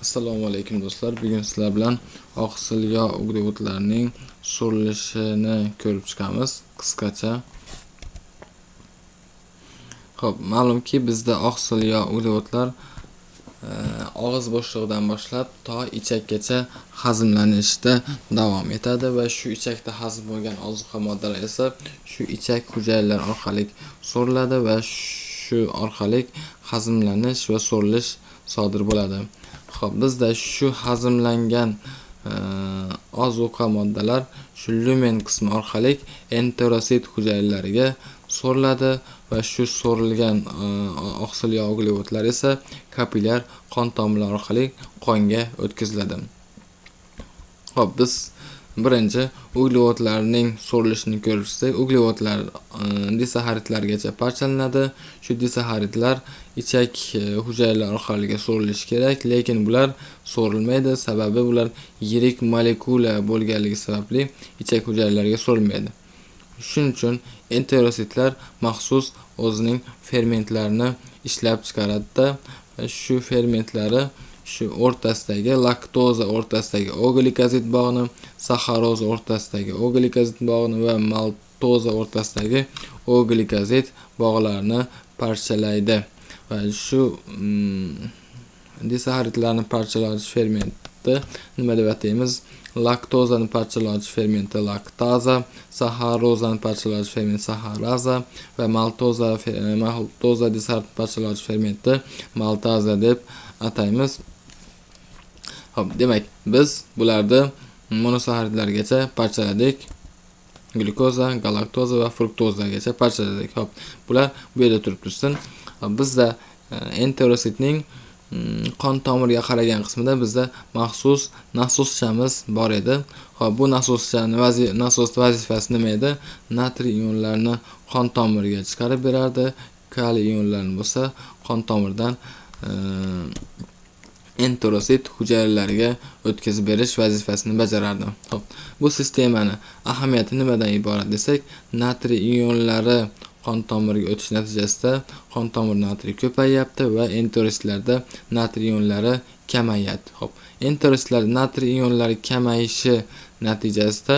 Assalomu alaykum do'stlar. Bugun sizlar bilan oqsil yog' uglevodlarining so'rilishini ko'rib chiqamiz qisqacha. Xo'p, ma'lumki bizda oqsil yog' uglevodlar og'iz bo'shlig'idan boshlab to ichakgacha hazmlanishda davom etadi va shu ichakda hazm bo'lgan ozuqa moddalar esa shu ichak hujayralari orqali so'riladi va shu orqali hazmlanish va so'rilish sodir bo'ladi. Xo'p, bizda shu hazmlangan ozuqa moddalar shu lumen qismi orqali enterosit hujayralariga so'riladi va shu so'rilgan oqsil yog' uglevodlar esa kapillyar qon tomirlari orqali qonga o'tkaziladi. Xo'p, biz birinchi uglevodlarning so'rilishini ko'rishsak, uglevodlar disaharidlargacha parchalanadi. Shu disaharidlar ichak hujayralari orqali so'rilishi kerak, lekin bular so'rilmaydi, sababi ular yirik molekula bo'lganligi sababli ichak hujayralariga so'rilmaydi. Shuning uchun enterositlar maxsus o'zining fermentlarini ishlab chiqaradi. Shu fermentlari shu o'rtasidagi laktoza o'rtasidagi oglikozid bog'ini, saxaroza o'rtasidagi oglikozid bog'ini va maltoza o'rtasidagi oglikozid bog'larini parchalaydi. Va shu disaharidlarni parchalovchi fermentni nima deb ataymiz? Laktozani parchalovchi fermenti laktaza, saxarozani parchalovchi fermenti saxaraza va maltoza disaharid parchalovchi fermenti maltaza deb ataymiz. Xo'p, demak biz bularni monosaharidlargacha parchaladik. Glyukoza, galaktoza va fruktozagacha parchaladik. Xo'p, bular bu yerda turib tursin. Bizda enterositning qon tomiriga qaragan qismida bizda maxsus nasoschamiz bor edi. Xo'p, bu nasos vazifasi nima edi? Natriy ionlarini qon tomiriga chiqarib berardi. Kaliy ionlarini bo'lsa qon tomirdan enterosit hujayralariga o'tkazib berish vazifasini bajarardi. Xo'p, bu sistemani ahamiyati nimadan iborat desak, natriy ionlari qon tomiriga o'tish natijasida qon tomir natriy ko'payyapti va enterositlarda natriy ionlari kamayadi. Xo'p, enterositlarda natriy ionlari kamayishi natijasida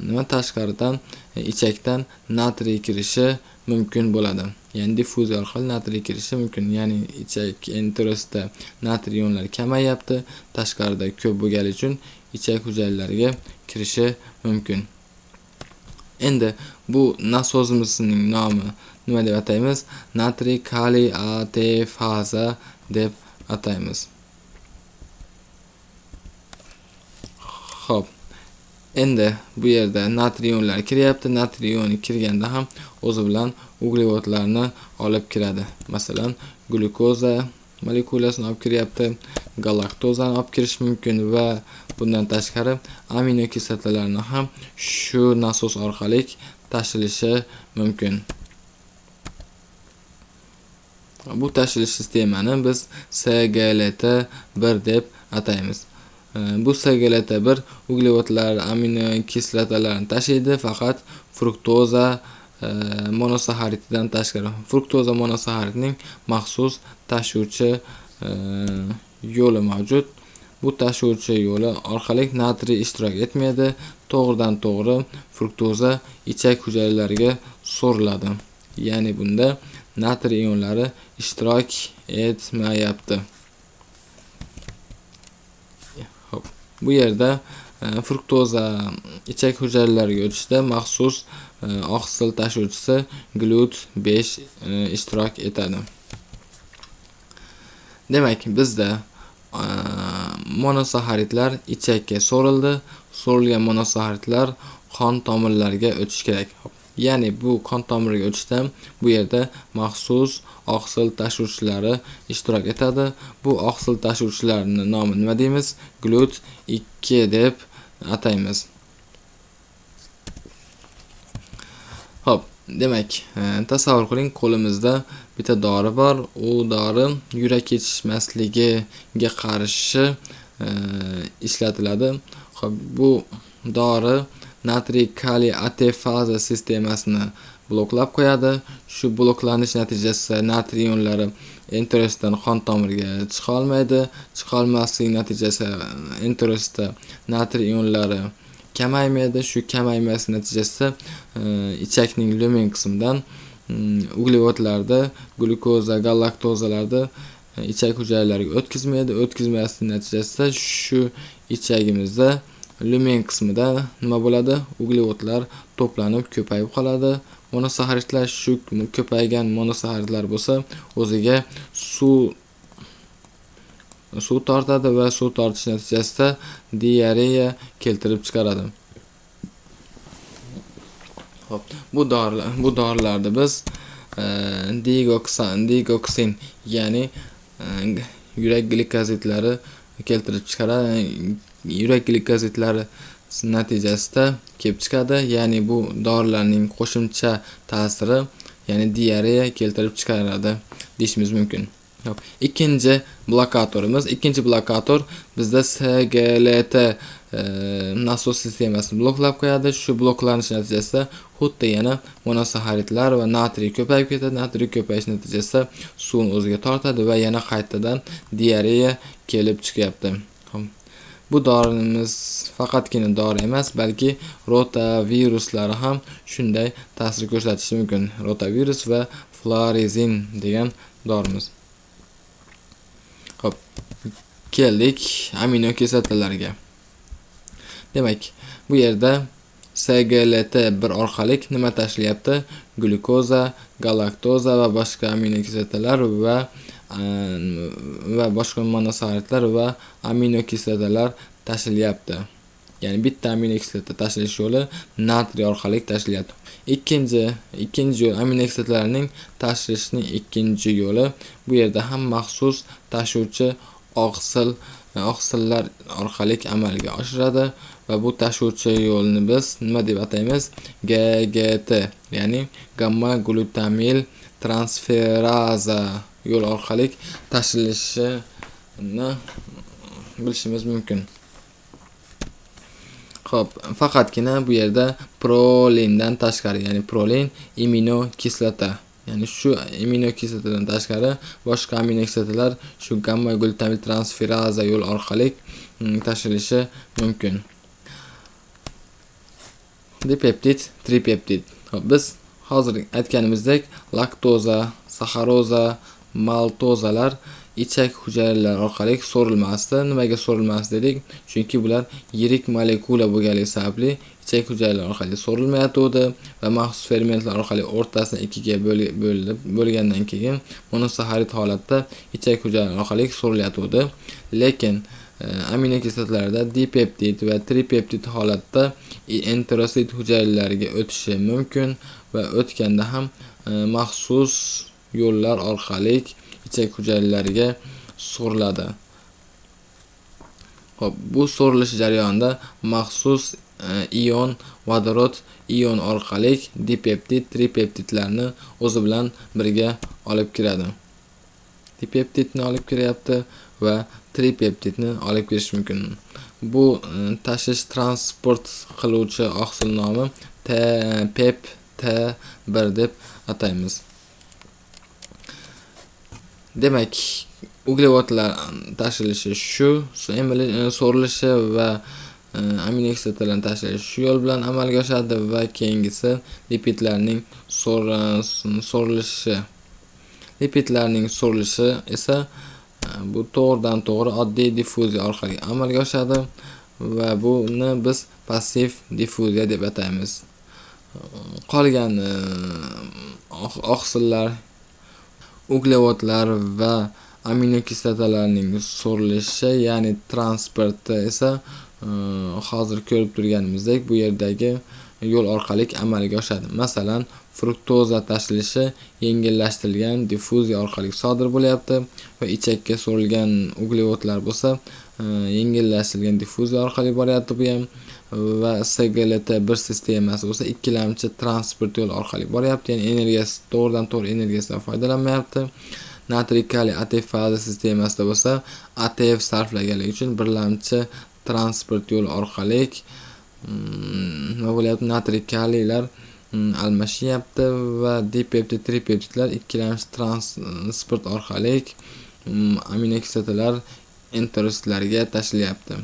nima tashqaridan ichakdan natriy kirishi mumkin bo'ladi. Ya'ni diffuziya orqali natriy kirishi mumkin. Ya'ni ichak enterositda natriy ionlari kamayyapti, tashqarida ko'p bo'lgani uchun ichak hujayralariga kirishi mumkin. Endi bu nasosimizning nomi nima deb ataymiz? Natriy kaliy atefaza deb ataymiz. Xo'p, endi bu yerda natriy ionlari kiryapti. Natriy ioni kirganda ham o'zi bilan uglevodlarni olib kiradi. Masalan, glyukoza molekulasini olib kiryapti, galaktozani olib kirish mumkin va bundan tashqari aminokislotalarni ham shu nasos orqali tashilishi mumkin. Bu tashilish sistemani biz SGLT1 deb ataymiz. Bu SGLT1 uglevodlar aminokislotalarni tashiydi, faqat fruktoza monosaharididan tashqari. Fruktoza monosaharidning maxsus tashuvchi yo'li mavjud. Bu tashuvchi yo'li orqali natriy ishtirok etmaydi. To'g'ridan to'g'ri fruktoza ichak hujayralariga so'riladi. Ya'ni bunda natriy ionlari ishtirok etmayapti. Xo'p, bu yerda fruktoza ichak hujayralariga o'tishda maxsus oqsil tashuvchisi GLUT5 ishtirok etadi. Demak, bizda monosaharidlar ichakka so'rildi. So'rilgan monosaharidlar qon tomirlariga o'tish kerak. Ya'ni bu qon tomiriga o'tishda bu yerda maxsus oqsil tashuvchilari ishtirok etadi. Bu oqsil tashuvchilarining nomi nima deymiz? GLUT2 deb ataymiz. Xo'p, demak, tasavvur qiling, qo'limizda bitta dori bor. U dori yurak yetishmasligiga qarshi ishlatiladi. Xo'p, bu dori natriy kaliy atefaza sistemasini bloklab qo'yadi. Shu bloklanish natijasida natriy ionlari enterosdan qon tomiriga chiqa olmaydi. Chiqa olmaslik natijasida enterosda natriy ionlari kamaymaydi. Shu kamaymas natijasida ichakning lumen qismidan uglevodlarni, glyukoza, galaktozalarni ichak hujayralariga o'tkazmaydi. O'tkazmaslik natijasida shu ichagimizda lumen qismida nima bo'ladi? Uglevodlar to'planib ko'payib qoladi. Monosaxaridlar, shu ko'paygan monosaxaridlar bo'lsa, o'ziga suv tortadi va suv tortish natijasida diareya keltirib chiqaradi. Xo'p, bu dorilarni biz digoksin, ya'ni yurak glikozitlari keltirib chiqaradi. Yurak glikozitlari natijasida kelib chiqadi. Ya'ni bu dorilarning qo'shimcha ta'siri, ya'ni diareya keltirib chiqaradi deyishimiz mumkin. Hop, ikkinchi blokator bizda SGLT nasos sistemasini bloklab qo'yadi. Shu bloklanish natijasida xuddi yana monosaxaridlar va natriy ko'payib ketadi. Natriy ko'payish natijasida suvni o'ziga tortadi va yana qaytadan diareya kelib chiqyapti. Bu dorimiz faqatgina dori emas, balki rotaviruslari ham shunday ta'sir ko'rsatishi mumkin. Rotavirus va florizin degan dorimiz. Hop, keldik aminokislotalarga. Demak, bu yerda SGLT1 orqali nima tashlayapti? Glyukoza, galaktoza va boshqa aminokislotalar va boshqa monosaxaridlar va aminokislotalar tashilyapti. Ya'ni bitta aminokislota tashish yo'li natriy orqali tashilyapti. Ikkinchi yo'l aminokislotalarning tashishning ikkinchi yo'li bu yerda ham maxsus tashuvchi oqsillar orqali amalga oshiradi va bu tashuvchi yo'lni biz nima deb ataymiz? GGT, ya'ni gamma glutamil transferaza yo'l orqali tashilishini bilishimiz mumkin. Xo'p, faqatgina bu yerda prolindan tashqari, ya'ni prolin aminokislota, ya'ni shu aminokislotadan tashqari boshqa aminokislotalar shu gamma glutamil transferaza yo'l orqali tashilishi mumkin. Dipeptid, tripeptid. Xo'p, biz hozir aytganimizdek laktoza, saxaroza, maltozalar ichak hujayralari orqali so'rilmasdi. Nimaga so'rilmasdi dedik? Chunki bular yirik molekula bo'lganligi sababli ichak hujayralari orqali so'rilmayotdi va maxsus fermentlar orqali o'rtasini ikkiga bo'lgandan keyin monosaxarid holatda ichak hujayralari orqali so'rilayotdi. Lekin aminokislotalarda dipeptid va tripeptid holatda enterosit hujayralariga o'tishi mumkin va o'tganda ham maxsus yo'llar orqali ichak hujayralariga so'riladi. Xo'p, bu so'rilish jarayonida maxsus ion vodorod ion orqali dipeptid, tripeptidlarni o'zi bilan birga olib kiradi. Dipeptidni olib kiryapti va tripeptidni olib kirish mumkin. Bu tashish transport qiluvchi oqsil nomi PEP-T1 deb ataymiz. Demak, uglevodlar tashilishi shu, so'rilishi va aminokislotalar tashilishi shu yo'l bilan amalga oshadi va keyingisi lipidlarning so'rilishi. Lipidlarning so'rilishi esa bu to'g'ridan to'g'ri oddiy diffuziya orqali amalga oshadi va buni biz passiv diffuziya deb ataymiz. Qolgan oqsillar, uglevodlar va aminokislotalarning so'rilishi, ya'ni transporti esa hozir ko'rib turganimizdek bu yerdagi yo'l orqali amalga oshadi. Masalan, fruktoza tashilishi yengillashtirilgan diffuziya orqali sodir bo'lyapti va ichakka so'rilgan uglevodlar bo'lsa yengillashtirilgan diffuziya orqali boryapti bu ham, va SGLT1 sistemasi bo'lsa ikkilamchi transport yo'li orqali boryapti, ya'ni energiyasi to'g'ridan to'g'ri energiyasidan foydalanmayapti. Natriy kaliy ATF faza sistemasida bo'lsa ATF sarflaganligi uchun birlamchi transport yo'li orqali nima bo'lyapti? Natriy kaliylar almashyapti va dipeptid, tripeptidlar ikkilamchi transport orqali aminokislotalar enterositlarga tashilyapti.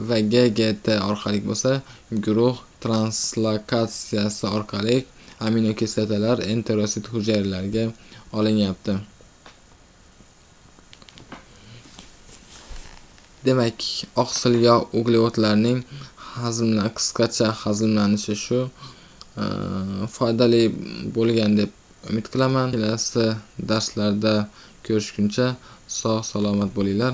Va GGT orqali bo'lsa, guruh translokatsiyasi orqali aminokislotalar enterosit hujayralariga olinyapti. Demak, oqsil yog' uglevodlarning qisqacha hazmlanishi shu. Foydali bo'lgan deb umid qilaman. Kelasi darslarda ko'rishguncha sog' salomat bo'linglar.